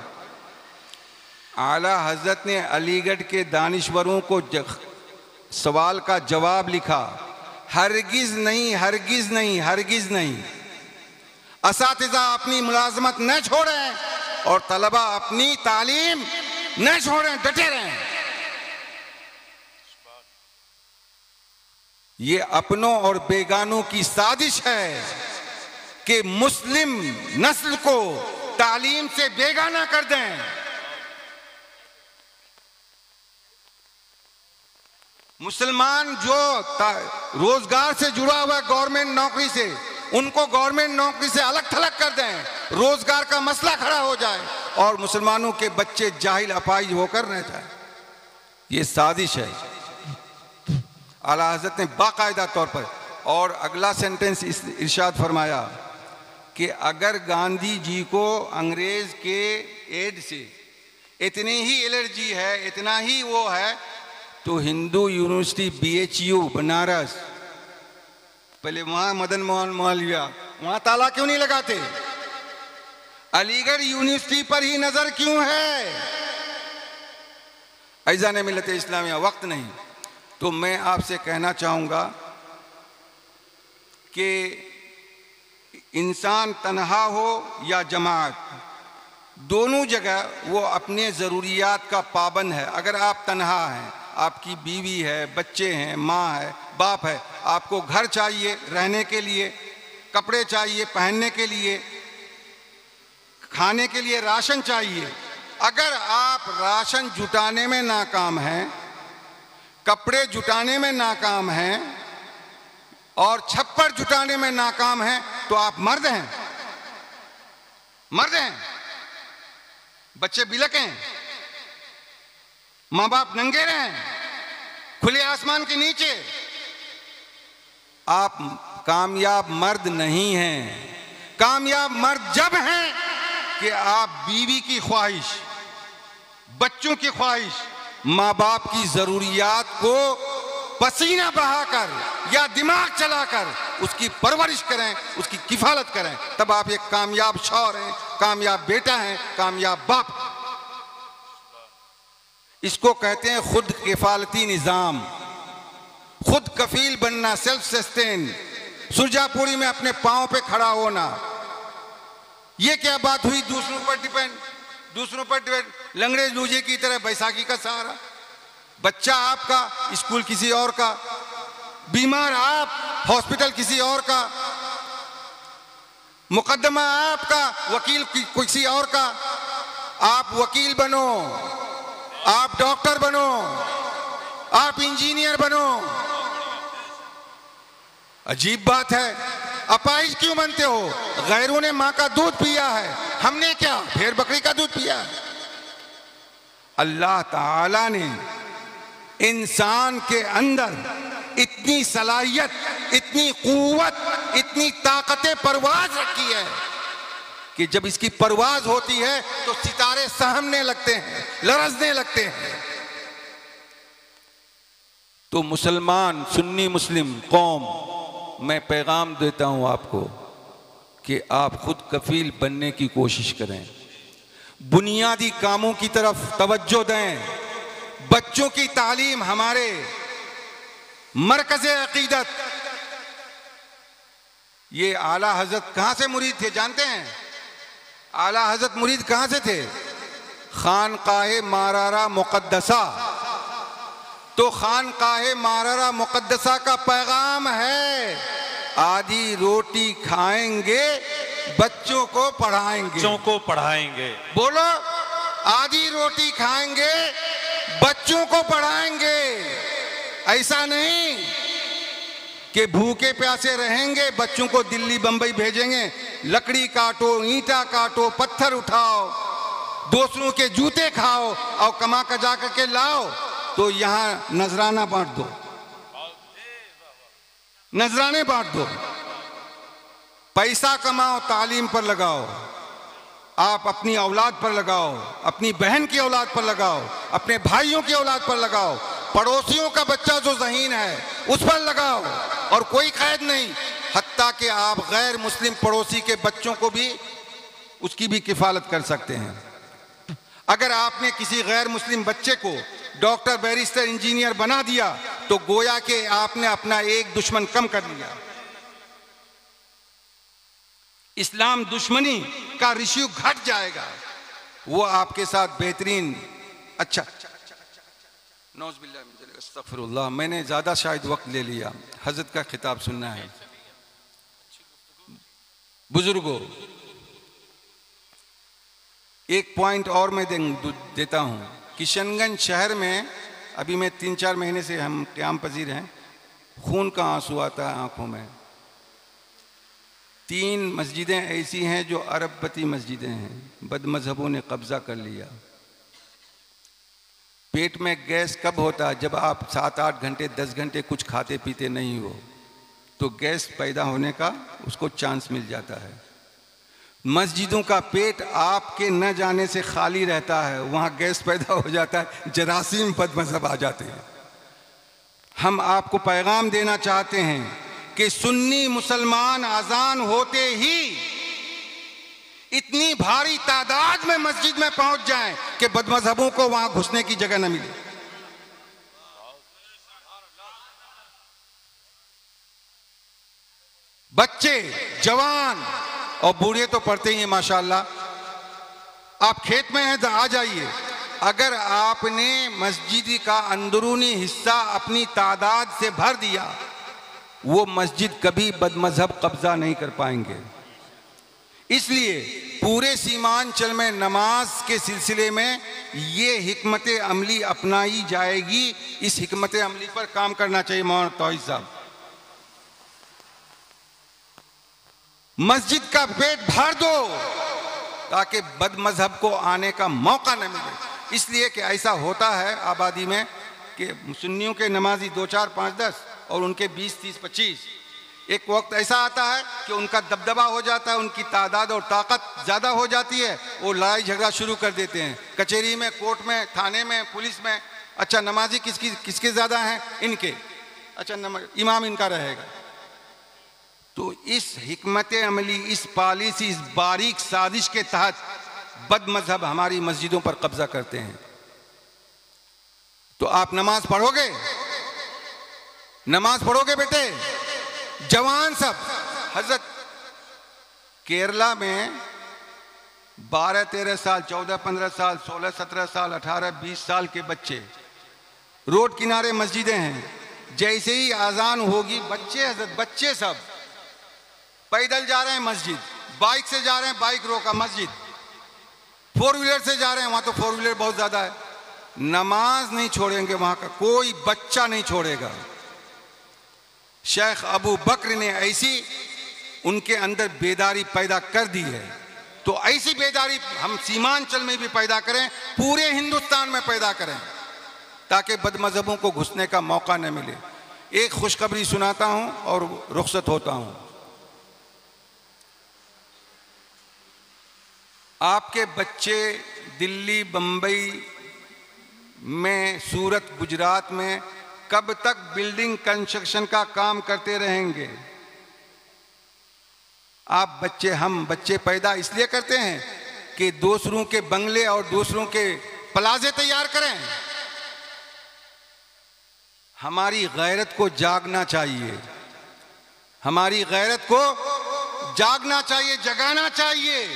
आला हज़रत ने अलीगढ़ के दानिश्वरों को सवाल का जवाब लिखा, हरगिज़ नहीं, हरगिज़ नहीं, हरगिज़ नहीं। असातिज़ा अपनी मुलाजमत न छोड़ें और तलबा अपनी तालीम न छोड़ें, डटे रहें। ये अपनों और बेगानों की साजिश है कि मुस्लिम नस्ल को तालीम से बेगाना कर दें। मुसलमान जो रोजगार से जुड़ा हुआ है गवर्नमेंट नौकरी से, उनको गवर्नमेंट नौकरी से अलग थलग कर दें, रोजगार का मसला खड़ा हो जाए और मुसलमानों के बच्चे जाहिल अपाहिज होकर रह जाए। ये साजिश है। आला हज़रत ने बाकायदा तौर पर, और अगला सेंटेंस इरशाद फरमाया कि अगर गांधी जी को अंग्रेज के एड से इतनी ही एलर्जी है, इतना ही वो है, तो हिंदू यूनिवर्सिटी BHU बनारस, पहले वहां मदन मोहन मालवीय, वहां ताला क्यों नहीं लगाते? अलीगढ़ यूनिवर्सिटी पर ही नजर क्यों है? ऐज़ान मिल्लत इस्लामिया, वक्त नहीं। तो मैं आपसे कहना चाहूँगा कि इंसान तन्हा हो या जमात, दोनों जगह वो अपने ज़रूरियात का पाबंद है। अगर आप तन्हा हैं, आपकी बीवी है, बच्चे हैं, माँ है, बाप है, आपको घर चाहिए रहने के लिए, कपड़े चाहिए पहनने के लिए, खाने के लिए राशन चाहिए। अगर आप राशन जुटाने में नाकाम हैं, कपड़े जुटाने में नाकाम हैं और छप्पर जुटाने में नाकाम हैं, तो आप मर्द हैं, मर्द हैं। बच्चे बिलकें, माँ बाप नंगे रहें खुले आसमान के नीचे, आप कामयाब मर्द नहीं हैं। कामयाब मर्द जब हैं कि आप बीवी की ख्वाहिश, बच्चों की ख्वाहिश, माँ बाप की जरूरियात को पसीना बहाकर या दिमाग चलाकर उसकी परवरिश करें, उसकी किफालत करें, तब आप एक कामयाब शौहर हैं, कामयाब बेटा हैं, कामयाब बाप। इसको कहते हैं खुद किफालती निज़ाम, खुद कफील बनना, सेल्फ सस्टेन, सुरजापुरी में अपने पांव पे खड़ा होना। ये क्या बात हुई दूसरों पर डिपेंड, दूसरों पर डिपेंड, लंगड़े लूजे की तरह बैसाखी का सहारा। बच्चा आपका, स्कूल किसी और का, बीमार आप, हॉस्पिटल किसी और का, मुकदमा आपका, वकील किसी और का। आप वकील बनो, आप डॉक्टर बनो, आप इंजीनियर बनो। अजीब बात है, अपाहिज क्यों बनते हो? गैरों ने माँ का दूध पिया है, हमने क्या भेड़ बकरी का दूध पिया है? अल्लाह ताला ने इंसान के अंदर इतनी सलाहियत, इतनी कुव्वत, इतनी ताकत परवाज रखी है कि जब इसकी परवाज होती है तो सितारे सहमने लगते हैं, लरजने लगते हैं। तो मुसलमान, सुन्नी मुस्लिम कौम, मैं पैगाम देता हूं आपको कि आप खुद कफील बनने की कोशिश करें, बुनियादी कामों की तरफ तवज्जो दें। बच्चों की तालीम हमारे मरकज़े अकीदत। ये आला हजरत कहां से मुरीद थे जानते हैं? आला हजरत मुरीद कहां से थे? खानकाहे मारारा मुक़द्दसा, तो खानकाहे माररा मुकद्दसा का पैगाम है, आधी रोटी खाएंगे बच्चों को पढ़ाएंगे। बच्चों को पढ़ाएंगे। बोलो, आधी रोटी खाएंगे बच्चों को पढ़ाएंगे। ऐसा नहीं कि भूखे प्यासे रहेंगे, बच्चों को दिल्ली बंबई भेजेंगे, लकड़ी काटो, ईंटा काटो, पत्थर उठाओ, दूसरों के जूते खाओ और कमा कर जा करके लाओ तो यहां नजराना बांट दो, नजराने बांट दो। पैसा कमाओ, तालीम पर लगाओ, आप अपनी औलाद पर लगाओ, अपनी बहन की औलाद पर लगाओ, अपने भाइयों की औलाद पर लगाओ, पड़ोसियों का बच्चा जो ज़हीन है उस पर लगाओ, और कोई कैद नहीं। हत्ता कि आप गैर मुस्लिम पड़ोसी के बच्चों को भी, उसकी भी किफालत कर सकते हैं। अगर आपने किसी गैर मुस्लिम बच्चे को डॉक्टर, बैरिस्टर, इंजीनियर बना दिया तो गोया कि आपने अपना एक दुश्मन कम कर लिया। इस्लाम दुश्मनी का रेशियो घट जाएगा, वो आपके साथ बेहतरीन। अच्छा, अस्तगफिरुल्लाह, मैंने ज्यादा शायद वक्त ले लिया, हजरत का खिताब सुनना है। बुजुर्गों, एक पॉइंट और मैं देता हूं। किशनगंज शहर में अभी मैं 3-4 महीने से हम क़याम पजीर हैं, खून का आंसू आता है आंखों में। 3 मस्जिदें ऐसी हैं जो अरबपति मस्जिदें हैं, बदमजहबों ने कब्जा कर लिया। पेट में गैस कब होता है? जब आप 7-8 घंटे 10 घंटे कुछ खाते पीते नहीं हो तो गैस पैदा होने का उसको चांस मिल जाता है। मस्जिदों का पेट आपके न जाने से खाली रहता है, वहाँ गैस पैदा हो जाता है, जरासीम बदमजहब आ जाते हैं। हम आपको पैगाम देना चाहते हैं कि सुन्नी मुसलमान अजान होते ही इतनी भारी तादाद में मस्जिद में पहुंच जाएं कि बदमजहबों को वहां घुसने की जगह न मिले। बच्चे, जवान और बूढ़े तो पढ़ते ही हैं माशाअल्लाह। आप खेत में हैं तो आ जाइए। अगर आपने मस्जिद का अंदरूनी हिस्सा अपनी तादाद से भर दिया, वो मस्जिद कभी बदमजहब कब्जा नहीं कर पाएंगे। इसलिए पूरे सीमांचल में नमाज के सिलसिले में ये हिकमत अमली अपनाई जाएगी। इस हिकमत अमली पर काम करना चाहिए। मौलाना तौहीद साहब, मस्जिद का पेट भर दो ताकि बदमजहब को आने का मौका न मिले। इसलिए कि ऐसा होता है आबादी में कि सुन्नियों के नमाजी 2, 4, 5, 10 और उनके 20, 30, 25। एक वक्त ऐसा आता है कि उनका दबदबा हो जाता है, उनकी तादाद और ताकत ज़्यादा हो जाती है, वो लड़ाई झगड़ा शुरू कर देते हैं कचहरी में, कोर्ट में, थाने में, पुलिस में। अच्छा, नमाजी किसके ज़्यादा हैं? इनके। अच्छा, इमाम इनका रहेगा। तो इस हिकमत अमली, इस पॉलिसी, इस बारीक साजिश के तहत बदमजहब हमारी मस्जिदों पर कब्जा करते हैं। तो आप नमाज पढ़ोगे? नमाज पढ़ोगे बेटे? जवान सब। हजरत केरला में 12-13 साल, 14-15 साल, 16-17 साल, 18-20 साल के बच्चे, रोड किनारे मस्जिदें हैं, जैसे ही आजान होगी बच्चे, हजरत बच्चे सब पैदल जा रहे हैं मस्जिद, बाइक से जा रहे हैं, बाइक रोका मस्जिद, 4 व्हीलर से जा रहे हैं, वहां तो 4 व्हीलर बहुत ज्यादा है। नमाज नहीं छोड़ेंगे, वहां का कोई बच्चा नहीं छोड़ेगा। शेख अबू बकर ने ऐसी उनके अंदर बेदारी पैदा कर दी है, तो ऐसी बेदारी हम सीमांचल में भी पैदा करें, पूरे हिंदुस्तान में पैदा करें, ताकि बदमजहबों को घुसने का मौका न मिले। एक खुशखबरी सुनाता हूं और रुखसत होता हूं। आपके बच्चे दिल्ली, बंबई में, सूरत, गुजरात में कब तक बिल्डिंग कंस्ट्रक्शन का काम करते रहेंगे? आप बच्चे, हम बच्चे पैदा इसलिए करते हैं कि दूसरों के बंगले और दूसरों के प्लाजे तैयार करें। हमारी गैरत को जागना चाहिए, हमारी गैरत को जागना चाहिए, जगाना चाहिए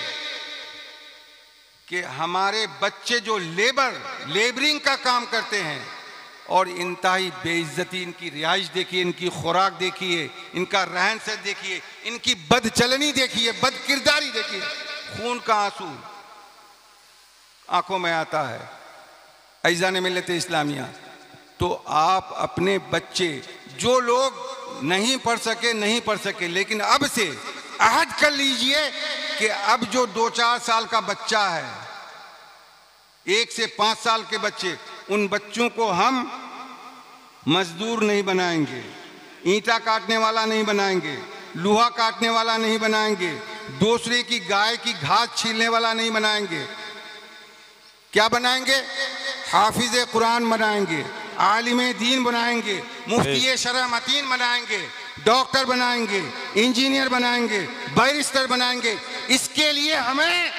कि हमारे बच्चे जो लेबरिंग का काम करते हैं और इंतहाई बेइज्जती, इनकी रिहाइश देखिए, इनकी खुराक देखिए, इनका रहन सहन देखिए, इनकी बदचलनी देखिए, बदकिरदारी देखिए, खून का आंसू आंखों में आता है। अज़ीज़ान मिल्लत इस्लामिया, तो आप अपने बच्चे, जो लोग नहीं पढ़ सके, लेकिन अब से अहद कर लीजिए कि अब जो 2-4 साल का बच्चा है, 1 से 5 साल के बच्चे, उन बच्चों को हम मजदूर नहीं बनाएंगे, ईंटा काटने वाला नहीं बनाएंगे, लोहा काटने वाला नहीं बनाएंगे, दूसरे की गाय की घास छीलने वाला नहीं बनाएंगे। क्या बनाएंगे? हाफिज कुरान बनाएंगे, आलिम दीन बनाएंगे, मुफ्ती शरअ मतीन बनाएंगे, डॉक्टर बनाएंगे, इंजीनियर बनाएंगे, बैरिस्टर बनाएंगे। इसके लिए हमें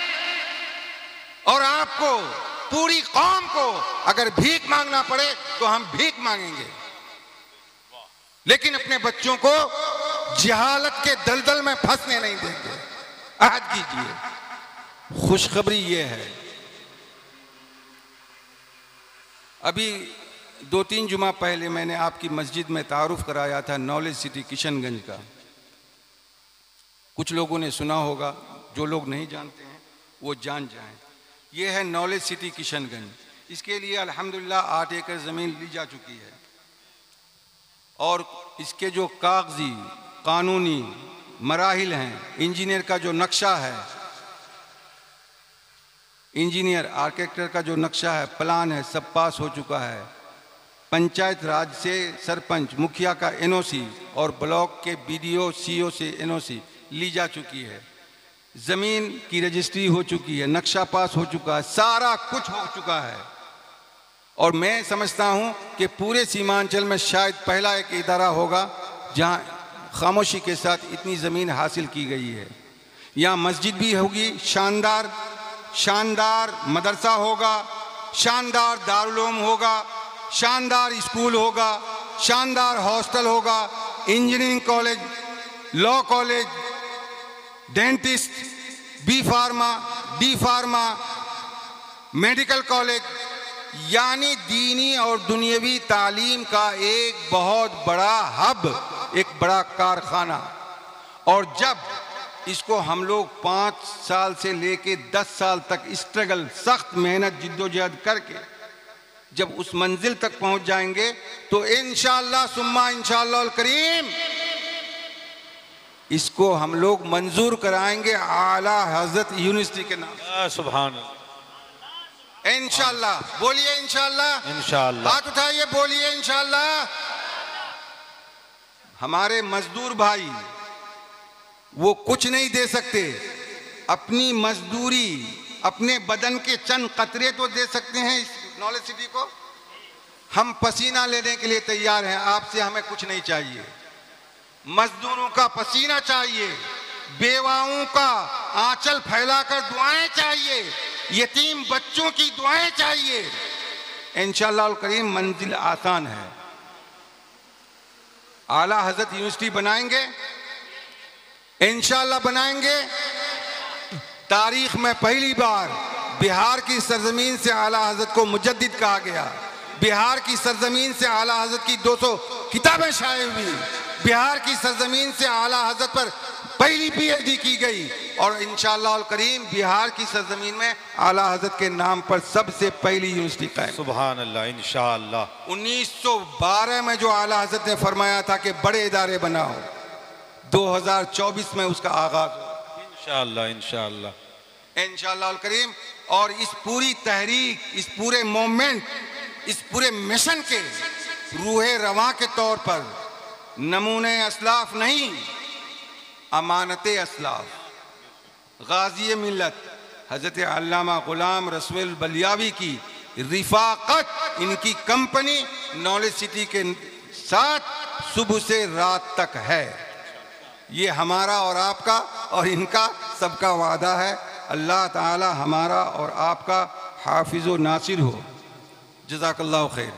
और आपको, पूरी कौम को अगर भीख मांगना पड़े तो हम भीख मांगेंगे, लेकिन अपने बच्चों को जहालत के दलदल में फंसने नहीं देंगे। अहद कीजिए। खुशखबरी ये है, अभी 2-3 जुमा पहले मैंने आपकी मस्जिद में तारुफ कराया था नॉलेज सिटी किशनगंज का। कुछ लोगों ने सुना होगा, जो लोग नहीं जानते हैं वो जान जाएं। ये है नॉलेज सिटी किशनगंज। इसके लिए अल्हम्दुलिल्लाह 8 एकड़ ज़मीन ली जा चुकी है और इसके जो कागजी कानूनी मराहिल हैं, इंजीनियर का जो नक्शा है, इंजीनियर आर्किटेक्टर का जो नक्शा है, प्लान है, सब पास हो चुका है। पंचायत राज से सरपंच मुखिया का एनओसी और ब्लॉक के बीडीओ सीओ से एनओसी ली जा चुकी है। ज़मीन की रजिस्ट्री हो चुकी है, नक्शा पास हो चुका है, सारा कुछ हो चुका है। और मैं समझता हूं कि पूरे सीमांचल में शायद पहला एक इदारा होगा जहां खामोशी के साथ इतनी ज़मीन हासिल की गई है। यहाँ मस्जिद भी होगी, शानदार मदरसा होगा, शानदार दारुल उलूम होगा, शानदार स्कूल होगा, शानदार हॉस्टल होगा, engineering college, law college, dentist, B pharma, D pharma, medical college, यानी दीनी और दुनियावी तालीम का एक बहुत बड़ा हब, एक बड़ा कारखाना। और जब इसको हम लोग 5 साल से लेके 10 साल तक स्ट्रगल, सख्त मेहनत, जिद्दोजहद करके जब उस मंजिल तक पहुंच जाएंगे तो इंशाअल्लाह सुम्मा इंशाअल्लाह करीम इसको हम लोग मंजूर कराएंगे आला हजरत यूनिवर्सिटी के नाम। सुभान इंशाअल्लाह। बोलिए इंशाअल्लाह। इंशाअल्लाह। हाथ उठाइए, बोलिए इंशाअल्लाह। हमारे मजदूर भाई वो कुछ नहीं दे सकते, अपनी मजदूरी, अपने बदन के चंद कतरे तो दे सकते हैं इस नॉलेज सिटी को। हम पसीना लेने के लिए तैयार हैं, आपसे हमें कुछ नहीं चाहिए। मजदूरों का पसीना चाहिए, बेवाओं का आंचल फैलाकर दुआएं चाहिए, यतीम बच्चों की दुआएं चाहिए। इंशाअल्लाह करीम मंजिल आसान है। आला हजरत यूनिवर्सिटी बनाएंगे, इंशाअल्लाह बनाएंगे। तारीख में पहली बार बिहार की सरजमीन से आला हजरत को मुजद्दिद कहा गया। बिहार की सरजमीन से आला हजरत की 200 किताबें शाये हुई। बिहार की सरजमीन से आला हजरत पर पहली पीएचडी की गई और इंशाअल्लाह करीम बिहार की सरजमीन में आला हजरत के नाम पर सबसे पहली यूनिवर्सिटी कायम। सुभान अल्लाह। इंशाअल्लाह 1912 में जो आला हजरत ने फरमाया था कि बड़े इदारे बनाओ, 2024 में उसका आगाज हो। इंशाअल्लाह इंशाअल्लाह इंशाअल्लाह करीम। और इस पूरी तहरीक, इस पूरे मूवमेंट, इस पूरे मिशन के रूहे रवां के तौर पर नमूने असलाफ नहीं, अमानते असलाफ, गाजी मिल्लत हजरत अल्लामा गुलाम रसूल बलियावी की रिफाकत, इनकी कंपनी नॉलेज सिटी के साथ सुबह से रात तक है। ये हमारा और आपका और इनका सबका वादा है। अल्लाह ताला हमारा और आपका हाफिज़ व नासिर हो। जज़ाकल्लाहु खैर।